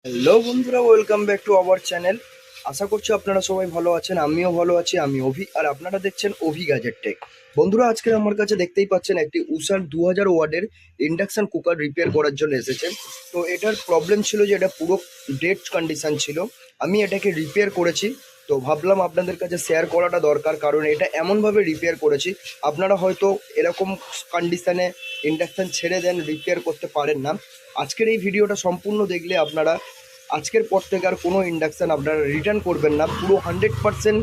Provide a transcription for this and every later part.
Hello বন্ধুরা, welcome back to our channel. আশা করছি আপনারা সবাই ভালো আছেন, আমিও ভালো আছি। আমি অভি, আর আপনারা দেখছেন অভি গ্যাজেট টেক। বন্ধুরা, আজকে আমার কাছে দেখতেই পাচ্ছেন একটি উষার 2000 ওয়াটের ইন্ডাকশন কুকার রিপেয়ার করার জন্য এসেছে। তো এটার প্রবলেম ছিল যে এটা পুরো ডেড কন্ডিশন ছিল। আমি এটাকে রিপেয়ার করেছি, তো ভাবলাম আপনাদের কাছে শেয়ার করাটা দরকার, কারণ এটা এমনভাবে রিপেয়ার করেছি আপনারা হয়তো এরকম কন্ডিশনে ইন্ডাকশন ছেড়ে দেন, রিপেয়ার করতে পারেন না। আজকের এই ভিডিওটা সম্পূর্ণ দেখলে আপনারা আজকের পর থেকে আর কোনো ইন্ডাকশান আপনারা রিটার্ন করবেন না, পুরো 100%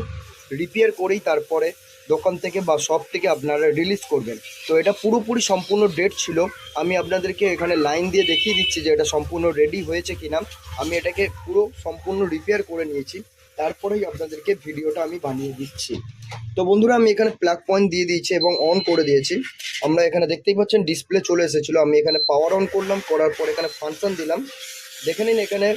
রিপেয়ার করেই তারপরে দোকান থেকে বা শপ থেকে আপনারা রিলিজ করবেন। তো এটা পুরোপুরি সম্পূর্ণ ডেট ছিল। আমি আপনাদেরকে এখানে লাইন দিয়ে দেখিয়ে দিচ্ছি যে এটা সম্পূর্ণ রেডি হয়েছে কিনা। আমি এটাকে পুরো সম্পূর্ণ রিপেয়ার করে নিয়েছি, তারপরেই আপনাদেরকে ভিডিওটা আমি বানিয়ে দিচ্ছি। তো বন্ধুরা, আমি এখানে প্লাগ পয়েন্ট দিয়ে দিয়েছি এবং অন করে দিয়েছি। আমরা এখানে দেখতেই পাচ্ছেন ডিসপ্লে চলে এসেছিলো। আমি এখানে পাওয়ার অন করলাম, করার পর এখানে ফাংশন দিলাম। দেখে নিন এখানে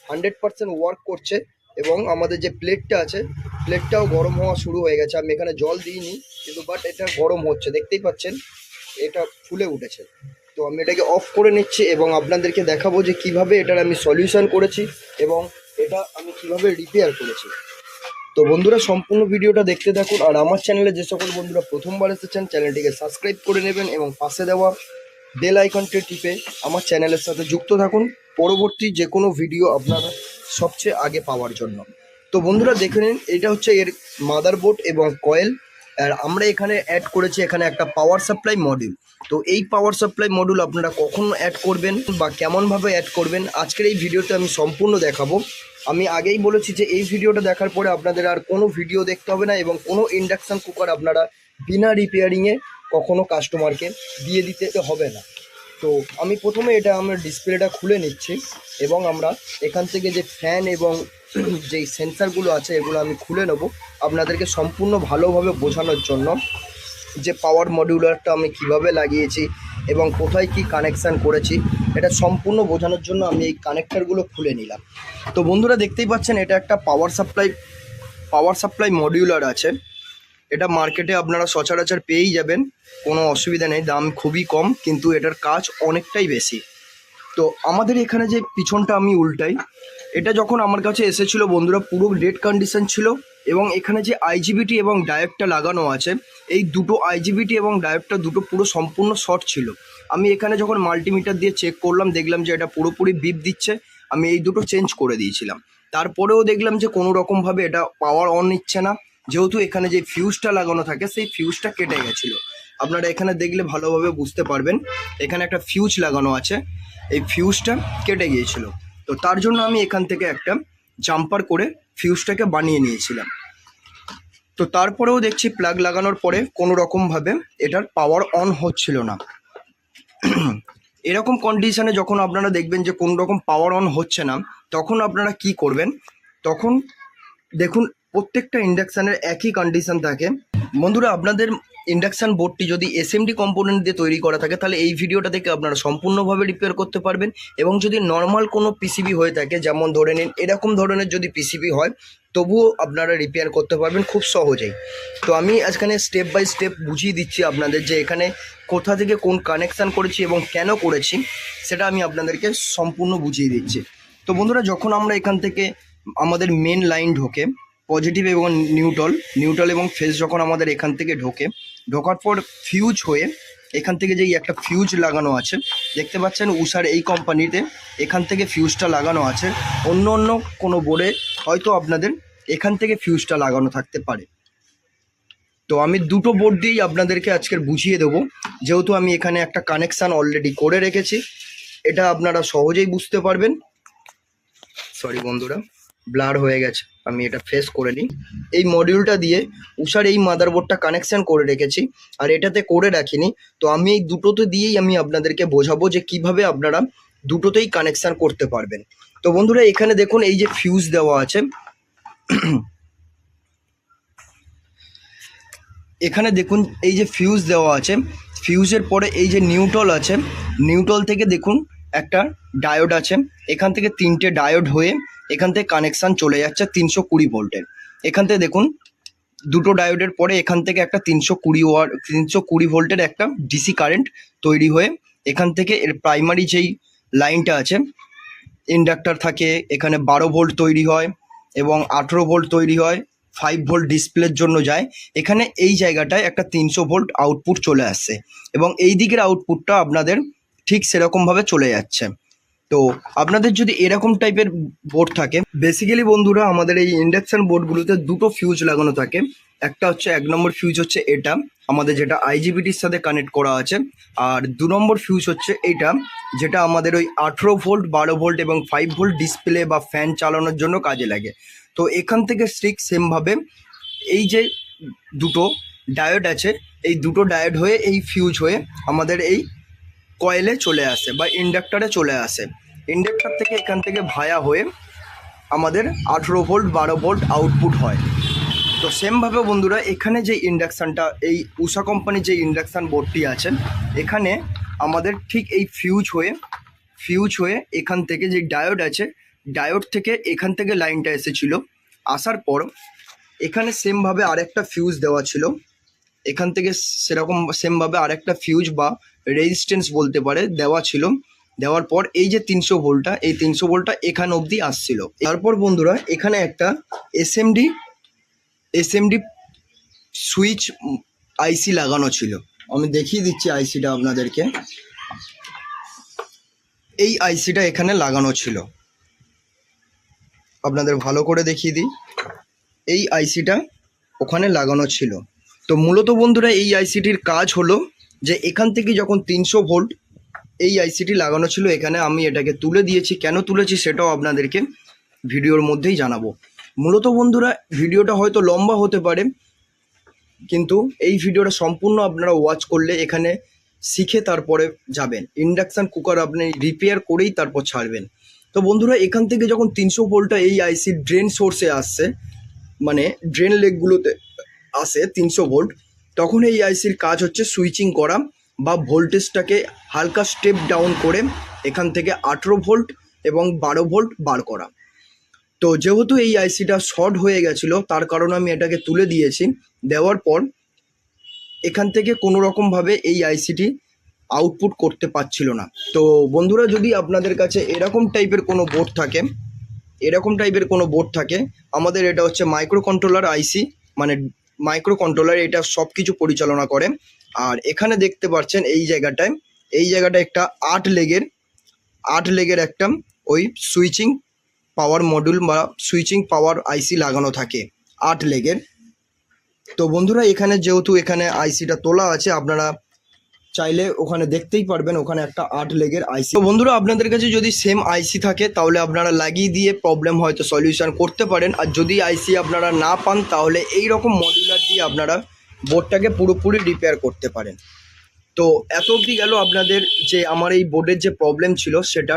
100% ওয়ার্ক করছে এবং আমাদের যে প্লেটটা আছে প্লেটটাও গরম হওয়া শুরু হয়ে গেছে। আমি এখানে জল দিইনি, কিন্তু বাট এটা গরম হচ্ছে, দেখতেই পাচ্ছেন এটা ফুলে উঠেছে। তো আমি এটাকে অফ করে নিচ্ছি এবং আপনাদেরকে দেখাবো যে কিভাবে এটার আমি সলিউশন করেছি এবং এটা আমি কিভাবে রিপেয়ার করেছি। তো বন্ধুরা, সম্পূর্ণ ভিডিওটা দেখতে থাকুন, আর আমার চ্যানেলে যে সকল বন্ধুরা প্রথমবার এসেছেন চ্যানেলটিকে সাবস্ক্রাইব করে নেবেন এবং পাশে দেওয়া বেল আইকনটি টিপে আমার চ্যানেলের সাথে যুক্ত থাকুন পরবর্তী যে কোনো ভিডিও আপনারা সবচেয়ে আগে পাওয়ার জন্য। তো বন্ধুরা, দেখে নিন এটা হচ্ছে এর মাদারবোর্ড এবং কয়েল। আর আমরা এখানে অ্যাড করেছি এখানে একটা পাওয়ার সাপ্লাই মডিউল। তো এই পাওয়ার সাপ্লাই মডিউল আপনারা কখন অ্যাড করবেন বা কেমনভাবে অ্যাড করবেন আজকের এই ভিডিওতে আমি সম্পূর্ণ দেখাবো। আমি আগেই বলেছি যে এই ভিডিওটা দেখার পরে আপনাদের আর কোনো ভিডিও দেখতে হবে না এবং কোনো ইন্ডাকশান কুকার আপনারা বিনা রিপেয়ারিংয়ে কখনো কাস্টমারকে দিয়ে দিতে হবে না। তো আমি প্রথমে এটা আমরা ডিসপ্লেটা খুলে নিচ্ছি এবং আমরা এখান থেকে যে ফ্যান এবং যেই সেন্সারগুলো আছে এগুলো আমি খুলে নেব আপনাদেরকে সম্পূর্ণ ভালোভাবে বোঝানোর জন্য, যে পাওয়ার মডিউলারটা আমি কিভাবে লাগিয়েছি এবং কোথায় কি কানেকশান করেছি এটা সম্পূর্ণ বোঝানোর জন্য আমি এই কানেক্টারগুলো খুলে নিলাম। তো বন্ধুরা, দেখতেই পাচ্ছেন এটা একটা পাওয়ার সাপ্লাই মডিউলার আছে। এটা মার্কেটে আপনারা সচরাচর পেয়েই যাবেন, কোনো অসুবিধা নেই, দাম খুবই কম, কিন্তু এটার কাজ অনেকটাই বেশি। তো আমাদের এখানে যে পিছনটা আমি উল্টাই, এটা যখন আমার কাছে এসেছিলো বন্ধুরা পুরো ডেড কন্ডিশন ছিল এবং এখানে যে আইজিবিটি এবং ডায়োডটা লাগানো আছে এই দুটো আইজিবিটি এবং ডায়োডটা দুটো পুরো সম্পূর্ণ শর্ট ছিল। আমি এখানে যখন মাল্টিমিটার দিয়ে চেক করলাম দেখলাম যে এটা পুরোপুরি বিপ দিচ্ছে। আমি এই দুটো চেঞ্জ করে দিয়েছিলাম, তারপরেও দেখলাম যে কোনো রকমভাবে এটা পাওয়ার অন নিচ্ছে না, যেহেতু এখানে যে ফিউজটা লাগানো থাকে সেই ফিউজটা কেটে গেছিলো। আপনারা এখানে দেখলে ভালোভাবে বুঝতে পারবেন, এখানে একটা ফিউজ লাগানো আছে, এই ফিউজটা কেটে গিয়েছিল। তো তার জন্য আমি এখান থেকে একটা জাম্পার করে ফিউজটাকে বানিয়ে নিয়েছিলাম। তো তারপরেও দেখছি প্লাগ লাগানোর পরে কোনো রকমভাবে এটার পাওয়ার অন হচ্ছিল না। এরকম কন্ডিশনে যখন আপনারা দেখবেন যে কোনো রকম পাওয়ার অন হচ্ছে না, তখন আপনারা কি করবেন, তখন দেখুন প্রত্যেকটা ইন্ডাকশানের একই কন্ডিশন থাকে। বন্ধুরা, আপনাদের ইন্ডাকশান বোর্ডটি যদি এসএমডি কম্পোনেন্ট দিয়ে তৈরি করা থাকে তাহলে এই ভিডিওটা থেকে আপনারা সম্পূর্ণভাবে রিপেয়ার করতে পারবেন, এবং যদি নর্মাল কোনো পিসিবি হয়ে থাকে, যেমন ধরে নিন এরকম ধরনের যদি পিসিবি হয়, তবুও আপনারা রিপেয়ার করতে পারবেন খুব সহজেই। তো আমি এখানে স্টেপ বাই স্টেপ বুঝিয়ে দিচ্ছি আপনাদের যে এখানে কোথা থেকে কোন কানেকশান করেছি এবং কেন করেছি সেটা আমি আপনাদেরকে সম্পূর্ণ বুঝিয়ে দিচ্ছি। তো বন্ধুরা, যখন আমরা এখান থেকে আমাদের মেন লাইন ঢোকে পজিটিভ এবং নিউট্রাল এবং ফেজ, যখন আমাদের এখান থেকে ঢোকার পর ফিউজ হয়ে এখান থেকে যেই একটা ফিউজ লাগানো আছে দেখতে পাচ্ছেন উষার এই কোম্পানিতে, এখান থেকে ফিউজটা লাগানো আছে। অন্য কোনো বোর্ডে হয়তো আপনাদের এখান থেকে ফিউজটা লাগানো থাকতে পারে। তো আমি দুটো বোর্ড দিয়েই আপনাদেরকে আজকের বুঝিয়ে দেবো, যেহেতু আমি এখানে একটা কানেকশান অলরেডি করে রেখেছি, এটা আপনারা সহজেই বুঝতে পারবেন। সরি বন্ধুরা, ব্লার হয়ে গেছে, আমি এটা ফেস করে নিই। এই মডিউলটা দিয়ে উষার এই মাদারবোর্ডটা কানেকশান করে রেখেছি, আর এটাতে করে রাখিনি। তো আমি এই দুটোতে দিয়েই আমি আপনাদেরকে বোঝাবো যে কিভাবে আপনারা দুটোতেই কানেকশান করতে পারবেন। তো বন্ধুরা, এখানে দেখুন এই যে ফিউজ দেওয়া আছে, এখানে দেখুন এই যে ফিউজ দেওয়া আছে, ফিউজের পরে এই যে নিউট্রাল আছে, নিউট্রাল থেকে দেখুন একটা ডায়োড আছে, এখান থেকে 3টে ডায়োড হয়ে এখান থেকে কানেকশান চলে যাচ্ছে 320 ভোল্টের। এখান থেকে দেখুন দুটো ডায়োডের পরে এখান থেকে একটা 320 ভোল্টের একটা ডিসি কারেন্ট তৈরি হয়ে এখান থেকে এর প্রাইমারি যেই লাইনটা আছে ইন্ডাক্টর থাকে, এখানে 12 ভোল্ট তৈরি হয় এবং 18 ভোল্ট তৈরি হয়, 5 ভোল্ট ডিসপ্লের জন্য যায়। এখানে এই জায়গাটায় একটা 300 ভোল্ট আউটপুট চলে আসছে এবং এই দিকের আউটপুটটা আপনাদের ঠিক সেরকমভাবে চলে যাচ্ছে। তো আপনাদের যদি এরকম টাইপের বোর্ড থাকে, বেসিক্যালি বন্ধুরা আমাদের এই ইন্ডাকশন বোর্ডগুলোতে দুটো ফিউজ লাগানো থাকে। একটা হচ্ছে 1 নম্বর ফিউজ হচ্ছে এটা আমাদের, যেটা আইজিবিটির সাথে কানেক্ট করা আছে। আর 2 নম্বর ফিউজ হচ্ছে এটা, যেটা আমাদের ওই 18 ভোল্ট, 12 ভোল্ট এবং 5 ভোল্ট ডিসপ্লে বা ফ্যান চালানোর জন্য কাজে লাগে। তো এখান থেকে ঠিক সেমভাবে এই যে দুটো ডায়োড আছে, এই দুটো ডায়োড হয়ে এই ফিউজ হয়ে আমাদের এই কয়েলে চলে আসে বা ইন্ডাক্টরে চলে আসে। ইন্ডাক্টর থেকে এখান থেকে ভায়া হয়ে আমাদের 18 ভোল্ট, 12 ভোল্ট আউটপুট হয়। তো সেমভাবে বন্ধুরা এখানে যে ইন্ডাকশানটা, এই উষা কোম্পানির যে ইন্ডাকশান বোর্ডটি আছে, এখানে আমাদের ঠিক এই ফিউজ হয়ে এখান থেকে যে ডায়োড আছে, ডায়োড থেকে এখান থেকে লাইনটা এসেছিলো। আসার পর এখানে সেমভাবে আরেকটা ফিউজ দেওয়া ছিল, এখান থেকে সেরকম সেমভাবে আরেকটা ফিউজ বা রেজিস্ট্যান্স বলতে পারে দেওয়া ছিল। দেওয়ার পর এই যে 300 ভোল্টটা, এই 300 ভোল্টটা এখান অবধি আসছিল। তারপর বন্ধুরা এখানে একটা এসএমডি সুইচ আইসি লাগানো ছিল। আমি দেখিয়ে দিচ্ছি আইসিটা আপনাদেরকে। এই আইসিটা এখানে লাগানো ছিল, আপনাদের ভালো করে দেখিয়ে দিই। এই আইসিটা ওখানে লাগানো ছিল। তো মূলত বন্ধুরা এই আইসিটির কাজ হলো যে এখান থেকে যখন 300 ভোল্ট এই আইসিটি লাগানো ছিল এখানে, আমি এটাকে তুলে দিয়েছি। কেন তুলেছি সেটাও আপনাদেরকে ভিডিওর মধ্যেই জানাবো। মূলত বন্ধুরা ভিডিওটা হয়তো লম্বা হতে পারে, কিন্তু এই ভিডিওটা সম্পূর্ণ আপনারা ওয়াচ করলে এখানে শিখে তারপরে যাবেন। ইন্ডাকশান কুকার আপনি রিপেয়ার করেই তারপর ছাড়বেন। তো বন্ধুরা এখান থেকে যখন 300 ভোল্টটা এই আইসির ড্রেন সোর্সে আসছে, মানে ড্রেন লেগগুলোতে আসে 300 ভোল্ট, তখন এই আইসির কাজ হচ্ছে সুইচিং করা বা ভোল্টেজটাকে হালকা স্টেপ ডাউন করে এখান থেকে 18 ভোল্ট এবং 12 ভোল্ট বার করা। তো যেহেতু এই আইসিটা শর্ট হয়ে গেছিলো, তার কারণে আমি এটাকে তুলে দিয়েছি। দেওয়ার পর এখান থেকে কোনো রকমভাবে এই আইসিটি আউটপুট করতে পারছিল না। তো বন্ধুরা যদি আপনাদের কাছে এরকম টাইপের কোনো বোর্ড থাকে, আমাদের এটা হচ্ছে মাইক্রো কন্ট্রোলার আইসি, মানে মাইক্রো কন্ট্রোলার, এটা সব কিছু পরিচালনা করে। আর এখানে দেখতে পাচ্ছেন এই জায়গাটায় একটা 8 লেগের একটা ওই সুইচিং পাওয়ার মডিউল বা সুইচিং পাওয়ার আইসি লাগানো থাকে 8 লেগের। তো বন্ধুরা এখানে যেহেতু এখানে আইসিটা তোলা আছে, আপনারা চাইলে ওখানে দেখতেই পারবেন, ওখানে একটা 8 লেগের আইসি। তো বন্ধুরা আপনাদের কাছে যদি সেম আইসি থাকে তাহলে আপনারা লাগিয়ে দিয়ে প্রবলেম হয়তো সলিউশন করতে পারেন। আর যদি আইসি আপনারা না পান তাহলে এই রকম মডিউলার দিয়ে আপনারা বোর্ডটাকে পুরোপুরি রিপেয়ার করতে পারেন। তো এত অবধি গেল আপনাদের যে আমার এই বোর্ডের যে প্রবলেম ছিল সেটা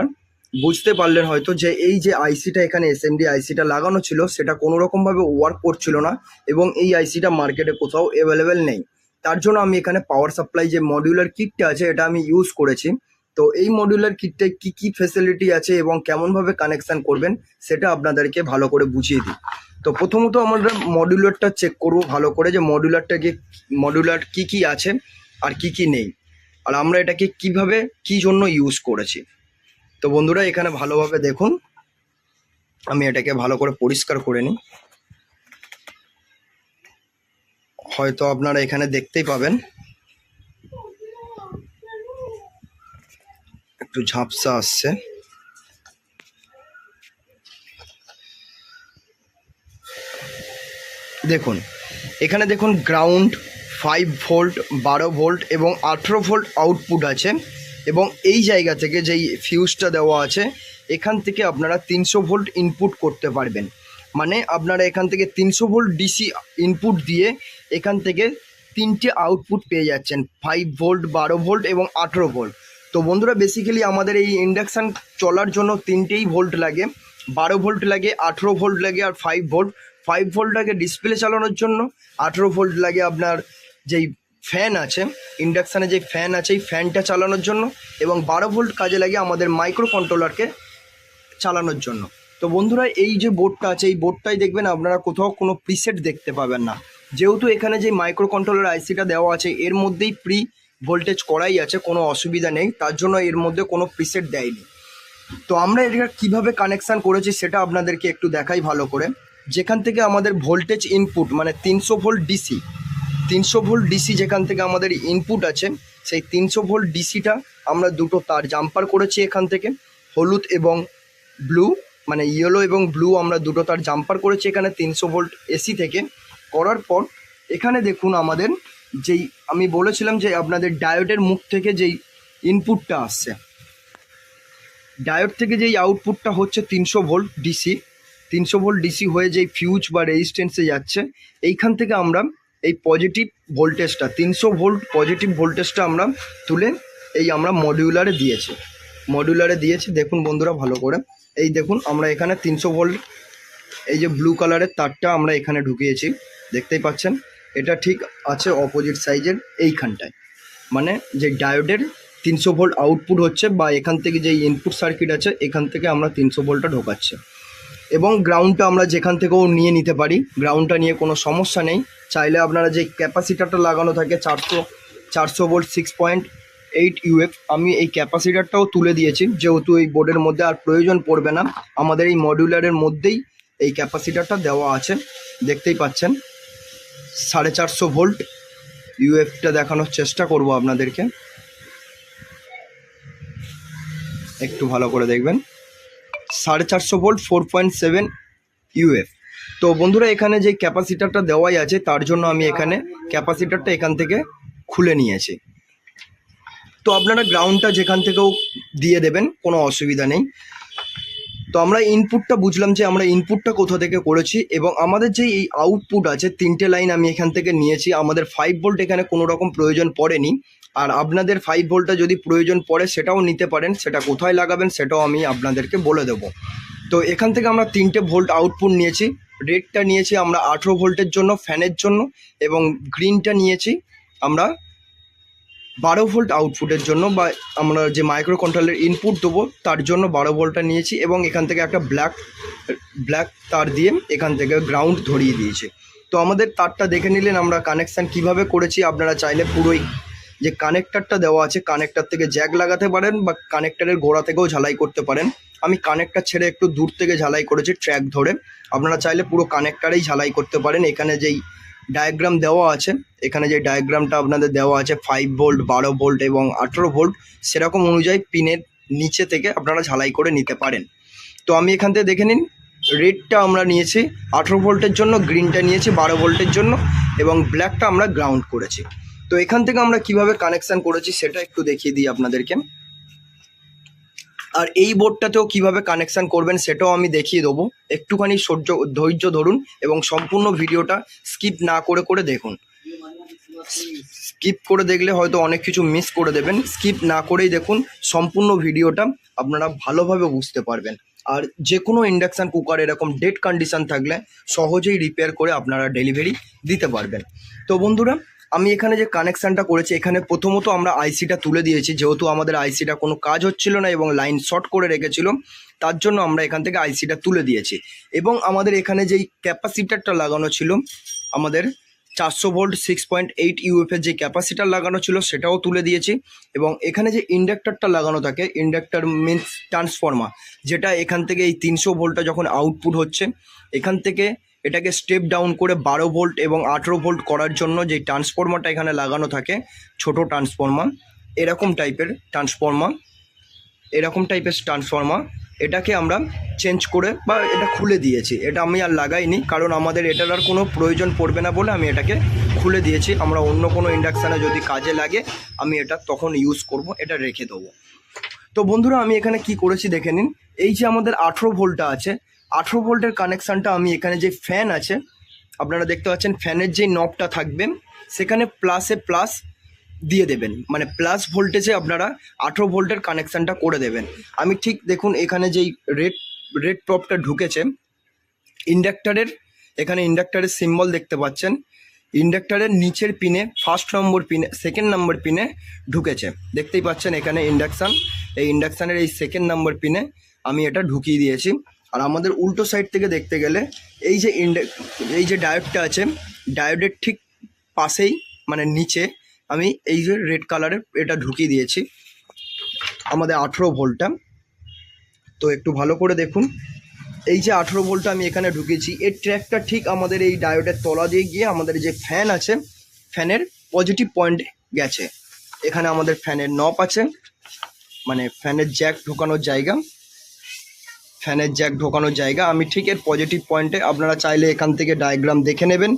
বুঝতে পারলেন হয়তো, যে এই যে আইসিটা এখানে এসএমডি আইসিটা লাগানো ছিল সেটা কোনো রকমভাবে ওয়ার্ক করছিল না এবং এই আইসিটা মার্কেটে কোথাও অ্যাভেলেবেল নেই। তার জন্য আমি এখানে পাওয়ার সাপ্লাই যে মডিউলার কিটটা আছে এটা আমি ইউজ করেছি। তো এই মডিউলার কিটটায় কী কী ফ্যাসিলিটি আছে এবং কেমনভাবে কানেকশান করবেন সেটা আপনাদেরকে ভালো করে বুঝিয়ে দিই। তো প্রথমত আমরা মডিউলারটা চেক করব ভালো করে, যে মডিউলার কী আছে আর কী নেই, আর আমরা এটাকে কিভাবে কী জন্য ইউজ করেছি। তো বন্ধুরা এখানে ভালোভাবে দেখুন, আমি এটাকে ভালো করে পরিষ্কার করে নিই। হয়তো আপনারা এখানে দেখতেই পাবেন একটু ঝাপসা আসছে। দেখুন এখানে দেখুন গ্রাউন্ড, 5 ভোল্ট, 12 ভোল্ট এবং 18 ভোল্ট আউটপুট আছে। এবং এই জায়গা থেকে যেই ফিউজটা দেওয়া আছে এখান থেকে আপনারা 300 ভোল্ট ইনপুট করতে পারবেন। মানে আপনারা এখান থেকে 300 ভোল্ট ডিসি ইনপুট দিয়ে এখান থেকে 3টে আউটপুট পেয়ে যাচ্ছেন, 5 ভোল্ট, 12 ভোল্ট এবং 18 ভোল্ট। তো বন্ধুরা বেসিক্যালি আমাদের এই ইন্ডাকশান চলার জন্য 3টেই ভোল্ট লাগে, 12 ভোল্ট লাগে, 18 ভোল্ট লাগে আর 5 ভোল্ট। 5 ভোল্ট লাগে ডিসপ্লে চালানোর জন্য, 18 ভোল্ট লাগে আপনার যেই ফ্যান আছে, ইন্ডাকশানে যে ফ্যান আছে এই ফ্যানটা চালানোর জন্য, এবং 12 ভোল্ট কাজে লাগে আমাদের মাইক্রো কন্ট্রোলারকে চালানোর জন্য। তো বন্ধুরা এই যে বোর্ডটা আছে এই বোর্ডটাই দেখবেন আপনারা কোথাও কোনো প্রিসেট দেখতে পাবেন না, যেহেতু এখানে যে মাইক্রো কন্ট্রোলার আইসিটা দেওয়া আছে এর মধ্যেই প্রি ভোল্টেজ করাই আছে, কোনো অসুবিধা নেই, তার জন্য এর মধ্যে কোনো প্রিসেট দেয়নি। তো আমরা এটা কিভাবে কানেকশান করেছি সেটা আপনাদেরকে একটু দেখাই ভালো করে। যেখান থেকে আমাদের ভোল্টেজ ইনপুট মানে 300 ভোল্ট ডিসি যেখান থেকে আমাদের ইনপুট আছে, সেই 300 ভোল্ট ডিসিটা আমরা দুটো তার জাম্পার করেছি এখান থেকে, হলুদ এবং ব্লু মানে ইয়েলো এবং ব্লু আমরা দুটো তার জাম্পার করেছি এখানে 300 ভোল্ট এসি থেকে। করার পর এখানে দেখুন আমাদের যেই আমি বলেছিলাম যে আপনাদের ডায়োডের মুখ থেকে যেই ইনপুটটা আসছে, ডায়োড থেকে যেই আউটপুটটা হচ্ছে 300 ভোল্ট ডিসি, 300 ভোল্ট ডিসি হয়ে যেই ফিউজ বা রেজিস্ট্যান্সে যাচ্ছে, এইখান থেকে আমরা এই পজিটিভ ভোল্টেজটা 300 ভোল্ট পজিটিভ ভোল্টেজটা আমরা তুলে এই আমরা মডিউলারে দিয়েছি। দেখুন বন্ধুরা ভালো করে, এই দেখুন আমরা এখানে 300 ভোল্ট এই যে ব্লু কালারের তারটা আমরা এখানে ঢুকিয়েছি, দেখতেই পাচ্ছেন। এটা ঠিক আছে অপোজিট সাইজের এইখানটায়, মানে যে ডায়োডের 300 ভোল্ট আউটপুট হচ্ছে বা এখান থেকে যে ইনপুট সার্কিট আছে এখান থেকে আমরা 300 ভোল্টটা ঢোকাচ্ছি। এবং গ্রাউন্ডটা আমরা যেখান থেকেও নিতে পারি, গ্রাউন্ডটা নিয়ে কোনো সমস্যা নেই। চাইলে আপনারা যে ক্যাপাসিটারটা লাগানো থাকে 400 ভোল্ট 6.8 ইউএফ, আমি এই ক্যাপাসিটারটাও তুলে দিয়েছি, যেহেতু এই বোর্ডের মধ্যে আর প্রয়োজন পড়বে না, আমাদের এই মডিউলারের মধ্যেই এই ক্যাপাসিটারটা দেওয়া আছে। দেখতেই পাচ্ছেন 450 ভোল্ট ইউএফটা দেখানোর চেষ্টা করব আপনাদেরকে, একটু ভালো করে দেখবেন। 450 ভোল্ট 4.7 ইউএফ। তো বন্ধুরা এখানে যে ক্যাপাসিটারটা দেওয়াই আছে তার জন্য আমি এখানে ক্যাপাসিটারটা এখান থেকে খুলে নিয়েছি। তো আপনারা গ্রাউন্ডটা যেখান থেকেও দিয়ে দেবেন, কোনো অসুবিধা নেই। তো আমরা ইনপুটটা বুঝলাম যে আমরা ইনপুটটা কোথা থেকে করেছি, এবং আমাদের যে এই আউটপুট আছে 3টে লাইন আমি এখান থেকে নিয়েছি। আমাদের 5 ভোল্ট এখানে কোনো রকম প্রয়োজন পড়েনি, আর আপনাদের 5 ভোল্টটা যদি প্রয়োজন পড়ে সেটাও নিতে পারেন, সেটা কোথায় লাগাবেন সেটাও আমি আপনাদেরকে বলে দেবো। তো এখান থেকে আমরা 3টে ভোল্ট আউটপুট নিয়েছি। রেডটা নিয়েছি আমরা 18 ভোল্টের জন্য ফ্যানের জন্য, এবং গ্রিনটা নিয়েছি আমরা 12 ভোল্ট আউটপুটের জন্য, বা আমরা যে মাইক্রো কন্ট্রোলারের ইনপুট দেবো তার জন্য 12 ভোল্টটা নিয়েছি। এবং এখান থেকে একটা ব্ল্যাক তার দিয়ে এখান থেকে গ্রাউন্ড ধরিয়ে দিয়েছি। তো আমাদের তারটা দেখে নিলেন আমরা কানেকশান কিভাবে করেছি। আপনারা চাইলে পুরোই যে কানেক্টারটা দেওয়া আছে কানেক্টার থেকে জ্যাক লাগাতে পারেন, বা কানেক্টারের গোড়া থেকেও ঝালাই করতে পারেন। আমি কানেক্টার ছেড়ে একটু দূর থেকে ঝালাই করেছি ট্র্যাক ধরে, আপনারা চাইলে পুরো কানেক্টারেই ঝালাই করতে পারেন। এখানে যেই ডায়াগ্রাম দেওয়া আছে, এখানে যে ডায়াগ্রামটা আপনাদের দেওয়া আছে 5 ভোল্ট 12 ভোল্ট এবং 18 ভোল্ট, সেরকম অনুযায়ী পিনের নিচে থেকে আপনারা ঝালাই করে নিতে পারেন। তো আমি এখান থেকে দেখে নিন, রেডটা আমরা নিয়েছি 18 ভোল্টের জন্য, গ্রিনটা নিয়েছি 12 ভোল্টের জন্য, এবং ব্ল্যাকটা আমরা গ্রাউন্ড করেছি। তো এখান থেকে আমরা কিভাবে কানেকশান করেছি সেটা একটু দেখিয়ে দিই আপনাদেরকে, আর এই বোর্ডটাতেও কিভাবে কানেকশান করবেন সেটাও আমি দেখিয়ে দেবো। একটুখানি ধৈর্য ধরুন এবং সম্পূর্ণ ভিডিওটা স্কিপ না করে দেখুন। স্কিপ করে দেখলে হয়তো অনেক কিছু মিস করে দেবেন, স্কিপ না করেই দেখুন সম্পূর্ণ ভিডিওটা, আপনারা ভালোভাবে বুঝতে পারবেন। আর যে কোনো ইন্ডাকশান কুকার এরকম ডেড কন্ডিশন থাকলে সহজেই রিপেয়ার করে আপনারা ডেলিভারি দিতে পারবেন। তো বন্ধুরা আমি এখানে যে কানেকশানটা করেছি, এখানে প্রথমত আমরা আইসিটা তুলে দিয়েছি, যেহেতু আমাদের আইসিটা কোনো কাজ হচ্ছিল না এবং লাইন শর্ট করে রেখেছিল, তার জন্য আমরা এখান থেকে আইসিটা তুলে দিয়েছি। এবং আমাদের এখানে যেই ক্যাপাসিটারটা লাগানো ছিল, আমাদের 400 ভোল্ট 6.8 ইউএফের যে ক্যাপাসিটার লাগানো ছিল সেটাও তুলে দিয়েছি। এবং এখানে যে ইন্ডাক্টারটা লাগানো থাকে, ইন্ডাক্টার মিন্স ট্রান্সফর্মার, যেটা এখান থেকে এই 300 ভোল্টটা যখন আউটপুট হচ্ছে এখান থেকে এটাকে স্টেপ ডাউন করে 12 ভোল্ট এবং 18 ভোল্ট করার জন্য যে ট্রান্সফর্মারটা এখানে লাগানো থাকে, ছোট ট্রান্সফর্মার, এরকম টাইপের ট্রান্সফর্মার, এটাকে আমরা চেঞ্জ করে বা এটা খুলে দিয়েছি। এটা আমি আর লাগাইনি, কারণ আমাদের এটার আর কোনো প্রয়োজন পড়বে না বলে আমি এটাকে খুলে দিয়েছি। আমরা অন্য কোনো ইন্ডাকশানে যদি কাজে লাগে আমি এটা তখন ইউজ করব, এটা রেখে দেবো। তো বন্ধুরা আমি এখানে কি করেছি দেখে নিন। এই যে আমাদের 18 ভোল্টটা আছে, 18 ভোল্টের কানেকশানটা আমি এখানে যে ফ্যান আছে আপনারা দেখতে পাচ্ছেন, ফ্যানের যেই নবটা থাকবে সেখানে প্লাস দিয়ে দেবেন, মানে প্লাস ভোল্টেজে আপনারা 18 ভোল্টের কানেকশানটা করে দেবেন। আমি ঠিক দেখুন এখানে যেই রেড প্রপটা ঢুকেছে ইন্ডাক্টারের, এখানে ইন্ডাক্টারের সিম্বল দেখতে পাচ্ছেন, ইন্ডাক্টারের নিচের পিনে 1st নম্বর পিনে 2nd নম্বর পিনে ঢুকেছে, দেখতেই পাচ্ছেন এখানে এই ইন্ডাকশানের এই 2nd নম্বর পিনে আমি এটা ঢুকিয়ে দিয়েছি। আর আমাদের উল্টো সাইড থেকে দেখতে গেলে এই যে ডায়োডটা আছে, ডায়োডের ঠিক পাশেই মানে নিচে আমি এই যে রেড কালারের এটা ঢুকিয়ে দিয়েছি আমাদের 18 ভোল্টটা। তো একটু ভালো করে দেখুন, এই যে 18 ভোল্টটা আমি এখানে ঢুকেছি, এর ট্র্যাকটা ঠিক আমাদের এই ডায়োডের তলা দিয়ে গিয়ে আমাদের যে ফ্যান আছে, ফ্যানের পজিটিভ পয়েন্টে গেছে। এখানে আমাদের ফ্যানের নব আছে, মানে ফ্যানের জ্যাক ঢোকানোর জায়গা, আমি ঠিক এর পজিটিভ পয়েন্টে, আপনারা চাইলে এখান থেকে ডায়াগ্রাম দেখে নেবেন,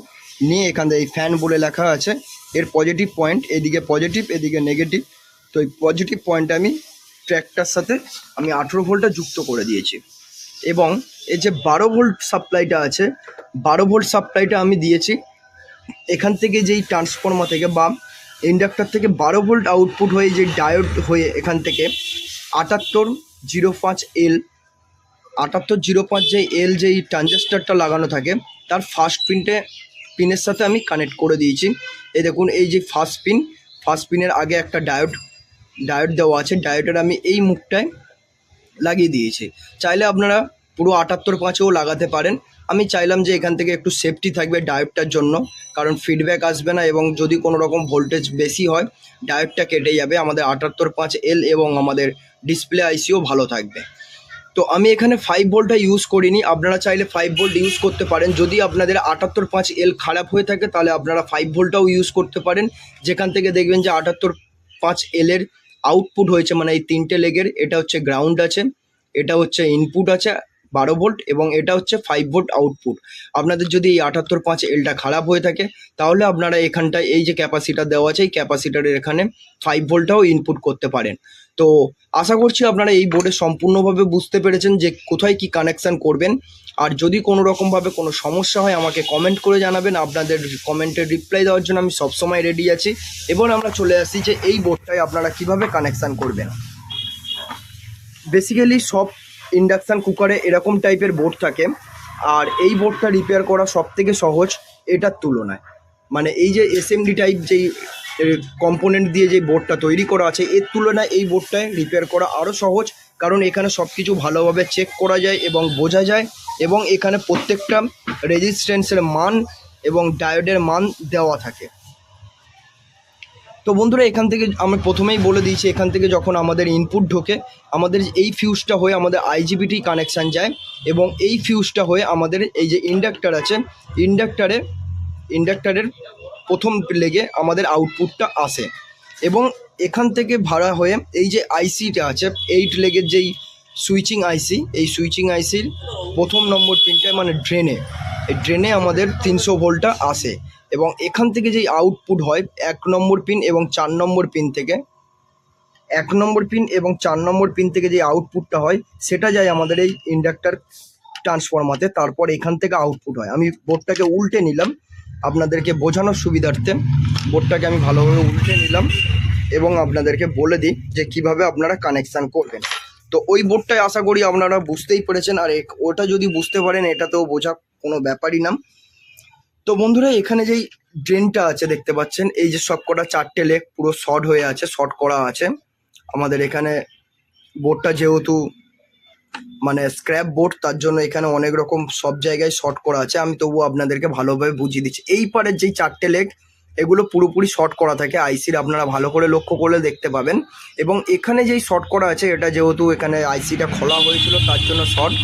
নিয়ে এখানে এই ফ্যান বলে লেখা আছে, এর পজিটিভ পয়েন্ট এদিকে পজিটিভ এদিকে নেগেটিভ। তো এই পজিটিভ পয়েন্টে আমি ট্র্যাকটার সাথে আমি 18 ভোল্টটা যুক্ত করে দিয়েছি। এবং এই যে 12 ভোল্ট সাপ্লাইটা আছে, 12 ভোল্ট সাপ্লাইটা আমি দিয়েছি এখান থেকে, যেই ট্রান্সফর্মার থেকে বা ইন্ডাক্টর থেকে 12 ভোল্ট আউটপুট হয়ে যে ডায়োড হয়ে এখান থেকে 7805L 7805 যে এল যেই ট্রানজিস্টরটা লাগানো থাকে তার ফার্স্ট পিনের সাথে আমি কানেক্ট করে দিয়েছি। এই দেখুন, এই যে ফার্স্ট পিনের আগে একটা ডায়োড দেওয়া আছে, ডায়োডের আমি এই মুখটায় লাগিয়ে দিয়েছি। চাইলে আপনারা পুরো 7805-এও লাগাতে পারেন। আমি চাইলাম যে এখান থেকে একটু সেফটি থাকবে ডায়োডটার জন্য, কারণ ফিডব্যাক আসবে না এবং যদি কোনো রকম ভোল্টেজ বেশি হয় ডায়োডটা কেটে যাবে, আমাদের 7805L এবং আমাদের ডিসপ্লে আইসিও ভালো থাকবে। তো আমি এখানে 5 ভোল্টটা ইউজ করিনি, আপনারা চাইলে 5 ভোল্ট ইউজ করতে পারেন। যদি আপনাদের 7805L খারাপ হয়ে থাকে তাহলে আপনারা 5 ভোল্টটাও ইউজ করতে পারেন, যেখান থেকে দেখবেন যে 7805L এর আউটপুট হয়েছে, মানে এই 3টে লেগের, এটা হচ্ছে গ্রাউন্ড আছে, এটা হচ্ছে ইনপুট আছে 12 ভোল্ট এবং এটা হচ্ছে 5 ভোল্ট আউটপুট। আপনাদের যদি এই 7805Lটা খারাপ হয়ে থাকে তাহলে আপনারা এখানটায় এই যে ক্যাপাসিটার দেওয়া আছে, এই ক্যাপাসিটারের এখানে 5 ভোল্টটাও ইনপুট করতে পারেন। তো আশা করছি আপনারা এই বোর্ডে সম্পূর্ণভাবে বুঝতে পেরেছেন যে কোথায় কি কানেকশান করবেন। আর যদি কোনো রকমভাবে কোনো সমস্যা হয় আমাকে কমেন্ট করে জানাবেন, আপনাদের কমেন্টের রিপ্লাই দেওয়ার জন্য আমি সবসময় রেডি আছি। এবার আমরা চলে আসি যে এই বোর্ডটায় আপনারা কিভাবে কানেকশান করবেন। বেসিক্যালি সব ইন্ডাকশান কুকারে এরকম টাইপের বোর্ড থাকে, আর এই বোর্ডটা রিপেয়ার করা সবথেকে সহজ এটার তুলনায়। মানে এই যে এসএমডি টাইপ যেই কম্পোনেন্ট দিয়ে যে বোর্ডটা তৈরি করা আছে, এর তুলনায় এই বোর্ডটায় রিপেয়ার করা আরও সহজ, কারণ এখানে সব কিছু ভালোভাবে চেক করা যায় এবং বোঝা যায়, এবং এখানে প্রত্যেকটা রেজিস্ট্যান্সের মান এবং ডায়োডের মান দেওয়া থাকে। তো বন্ধুরা, এখান থেকে আমি প্রথমেই বলে দিয়েছি, এখান থেকে যখন আমাদের ইনপুট ঢোকে আমাদের এই ফিউজটা হয়ে আমাদের আইজিবিটি কানেকশান যায়, এবং এই ফিউজটা হয়ে আমাদের এই যে ইন্ডাক্টর আছে, ইন্ডাক্টরের প্রথম লেগে আমাদের আউটপুটটা আসে, এবং এখান থেকে ভাড়া হয়ে এই যে আইসিটা আছে 8 লেগের যেই সুইচিং আইসি, এই সুইচিং আইসির প্রথম নম্বর পিনটায় মানে ড্রেনে আমাদের 300 ভোল্টটা আসে, এবং এখান থেকে যেই আউটপুট হয় 1 নম্বর পিন এবং 4 নম্বর পিন থেকে, 1 নম্বর পিন এবং 4 নম্বর পিন থেকে যে আউটপুটটা হয় সেটা যায় আমাদের এই ইন্ডাক্টর ট্রান্সফরমারে, তারপর এখান থেকে আউটপুট হয়। আমি বোর্ডটাকে উল্টে নিলাম আপনাদেরকে বোঝানোর সুবিধার্থে, বোর্ডটাকে আমি ভালোভাবে উল্টে নিলাম এবং আপনাদেরকে বলে দিই যে কিভাবে আপনারা কানেকশান করবেন। তো ওই বোর্ডটায় আশা করি আপনারা বুঝতেই পেরেছেন, আর ওটা যদি বুঝতে পারেন এটাতেও বোঝা কোনো ব্যাপারই না। তো বন্ধুরা, এখানে যেই ড্রেনটা আছে দেখতে পাচ্ছেন, এই যে সবকটা 4টে লেগ পুরো শর্ট হয়ে আছে, শর্ট করা আছে। আমাদের এখানে বোর্ডটা যেহেতু মানে স্ক্র্যাপ বোর্ড, তার জন্য এখানে অনেক রকম সব জায়গায় শর্ট করা আছে, আমি তবুও আপনাদেরকে ভালোভাবে বুঝিয়ে দিচ্ছি। এই পারের যেই 4টে লেগ এগুলো পুরোপুরি শর্ট করা থাকে আইসির, আপনারা ভালো করে লক্ষ্য করলে দেখতে পাবেন। এবং এখানে যেই শর্ট করা আছে এটা যেহেতু এখানে আইসিটা খোলা হয়েছিল তার জন্য শর্ট,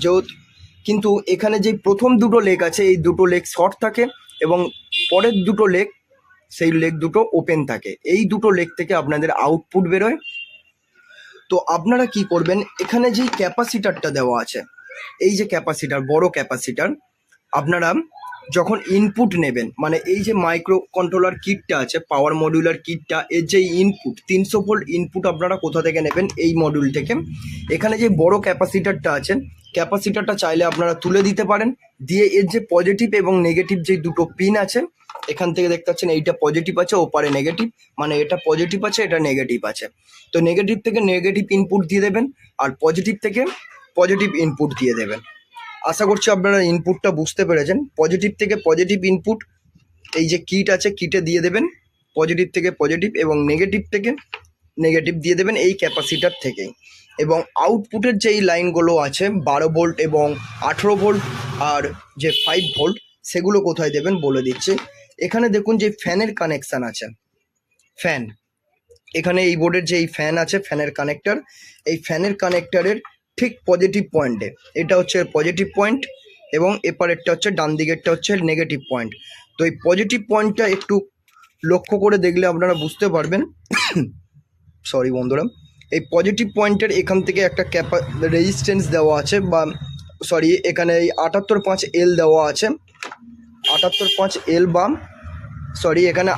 যেহেতু কিন্তু এখানে যে প্রথম দুটো লেগ আছে এই দুটো লেগ শর্ট থাকে এবং পরের দুটো লেগ, সেই লেগ দুটো ওপেন থাকে। এই দুটো লেগ থেকে আপনাদের আউটপুট বেরোয়। তো আপনারা কি করবেন, এখানে যেই ক্যাপাসিটারটা দেওয়া আছে, এই যে ক্যাপাসিটার, বড় ক্যাপাসিটার, আপনারা যখন ইনপুট নেবেন, মানে এই যে মাইক্রো কন্ট্রোলার কিটটা আছে, পাওয়ার মডিউলার কিটটা, এর যে ইনপুট 300 ভোল্ট ইনপুট আপনারা কোথা থেকে নেবেন, এই মডিউল থেকে। এখানে যে বড় ক্যাপাসিটারটা আছে, ক্যাপাসিটারটা চাইলে আপনারা তুলে দিতে পারেন, দিয়ে এর যে পজিটিভ এবং নেগেটিভ যে দুটো পিন আছে, এখান থেকে দেখতে পাচ্ছেন এইটা পজিটিভ আছে, ওপারে নেগেটিভ, মানে এটা পজিটিভ আছে এটা নেগেটিভ আছে। তো নেগেটিভ থেকে নেগেটিভ ইনপুট দিয়ে দেবেন আর পজিটিভ থেকে পজিটিভ ইনপুট দিয়ে দেবেন। আশা করছি আপনারা ইনপুটটা বুঝতে পেরেছেন। পজিটিভ থেকে পজিটিভ ইনপুট, এই যে কিট আছে কিটে দিয়ে দেবেন পজিটিভ থেকে পজিটিভ, এবং নেগেটিভ থেকে নেগেটিভ দিয়ে দেবেন এই ক্যাপাসিটার থেকেই। এবং আউটপুটের যেই লাইনগুলো আছে 12 ভোল্ট এবং 18 ভোল্ট আর যে 5 ভোল্ট, সেগুলো কোথায় দেবেন বলে দিচ্ছে। এখানে দেখুন যে ফ্যানের কানেকশান আছে, এখানে এই বোর্ডের যে এই ফ্যান আছে, ফ্যানের কানেক্টর, এই ফ্যানের কানেক্টরের ঠিক পজিটিভ পয়েন্টে, এটা হচ্ছে পজিটিভ পয়েন্ট এবং এপারেরটা হচ্ছে ডান দিকেরটা হচ্ছে নেগেটিভ পয়েন্ট। তো এই পজিটিভ পয়েন্টটা একটু লক্ষ্য করে দেখলে আপনারা বুঝতে পারবেন। সরি বন্ধুরা, এই পজিটিভ পয়েন্টের এখান থেকে একটা রেজিস্ট্যান্স দেওয়া আছে, বা সরি এখানে এই 78.5 L দেওয়া আছে, 78.5 L, বা সরি এখানে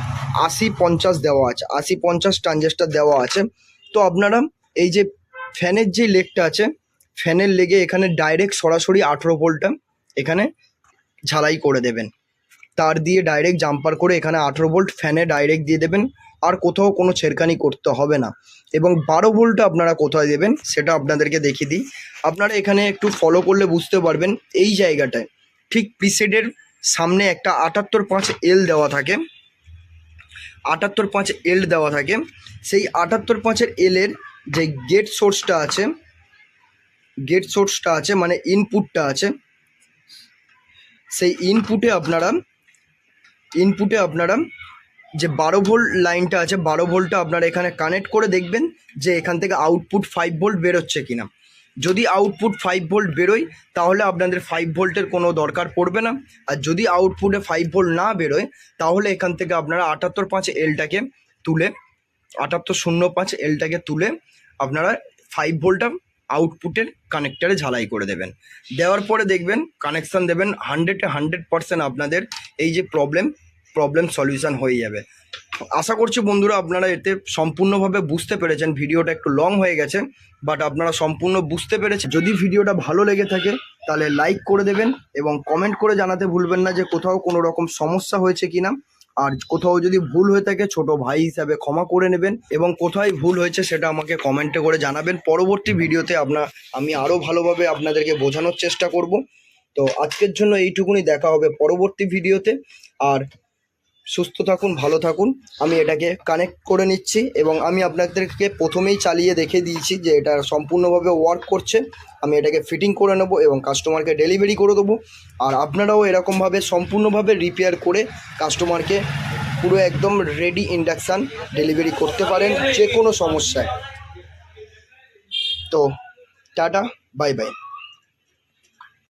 80-50 দেওয়া আছে, 80-50 ট্রানজিস্টার দেওয়া আছে। তো আপনারা এই যে ফ্যানের যে লেগটা আছে, ফ্যানের লেগে এখানে ডাইরেক্ট সরাসরি 18 ভোল্টটা এখানে ঝালাই করে দেবেন, তার দিয়ে ডাইরেক্ট জাম্পার করে এখানে 18 ভোল্ট ফ্যানে ডাইরেক্ট দিয়ে দেবেন, আর কোথাও কোনো ছেড়খানি করতে হবে না। এবং 12 ভোল্টটা আপনারা কোথায় দেবেন সেটা আপনাদেরকে দেখিয়ে দিই। আপনারা এখানে একটু ফলো করলে বুঝতে পারবেন, এই জায়গাটায় ঠিক প্রিসেটের সামনে একটা 78.5 L দেওয়া থাকে, 78.5 L দেওয়া থাকে। সেই 78.5 L এর যে গেট সোর্সটা আছে, মানে ইনপুটটা আছে, সেই ইনপুটে আপনারা যে 12 ভোল্ট লাইনটা আছে, 12 ভোল্টটা আপনারা এখানে কানেক্ট করে দেখবেন যে এখান থেকে আউটপুট 5 ভোল্ট বেরোচ্ছে কিনা। যদি আউটপুট 5 ভোল্ট বেরোয় তাহলে আপনাদের 5 ভোল্টের কোনো দরকার পড়বে না, আর যদি আউটপুটে 5 ভোল্ট না বেরোয় তাহলে এখান থেকে আপনারা 78.5 Lটাকে তুলে 78.05 Lটাকে তুলে আপনারা 5 ভোল্টটা আউটপুটের কানেক্টারে ঝালাই করে দেবেন। দেওয়ার পরে দেখবেন কানেকশান দেবেন, 100% আপনাদের এই যে প্রবলেম সলিউশন হয়ে যাবে। আশা করছি বন্ধুরা আপনারা এতে সম্পূর্ণভাবে বুঝতে পেরেছেন। ভিডিওটা একটু লং হয়ে গেছে, বাট আপনারা সম্পূর্ণ বুঝতে পেরেছেন। যদি ভিডিওটা ভালো লেগে থাকে তাহলে লাইক করে দেবেন এবং কমেন্ট করে জানাতে ভুলবেন না যে কোথাও কোনো রকম সমস্যা হয়েছে কিনা, আর কোথাও যদি ভুল হয়ে থাকে ছোট ভাই হিসাবে ক্ষমা করে নেবেন, এবং কোথায় ভুল হয়েছে সেটা আমাকে কমেন্টে করে জানাবেন। পরবর্তী ভিডিওতে আমি আরও ভালোভাবে আপনাদেরকে বোঝানোর চেষ্টা করব। তো আজকের জন্য এইটুকুনি, দেখা হবে পরবর্তী ভিডিওতে। আর সুস্থ থাকুন, ভালো থাকুন। আমি এটাকে কানেক্ট করে নিচ্ছি এবং আমি আপনাদেরকে প্রথমেই চালিয়ে দেখে দিয়েছি যে এটা সম্পূর্ণভাবে ওয়ার্ক করছে। আমি এটাকে ফিটিং করে নেব এবং কাস্টমারকে ডেলিভারি করে দেবো। আর আপনারাও এরকমভাবে সম্পূর্ণভাবে রিপেয়ার করে কাস্টমারকে পুরো একদম রেডি ইন্ডাকশান ডেলিভারি করতে পারেন যে কোনো সমস্যায়। তো টাটা, বাই বাই।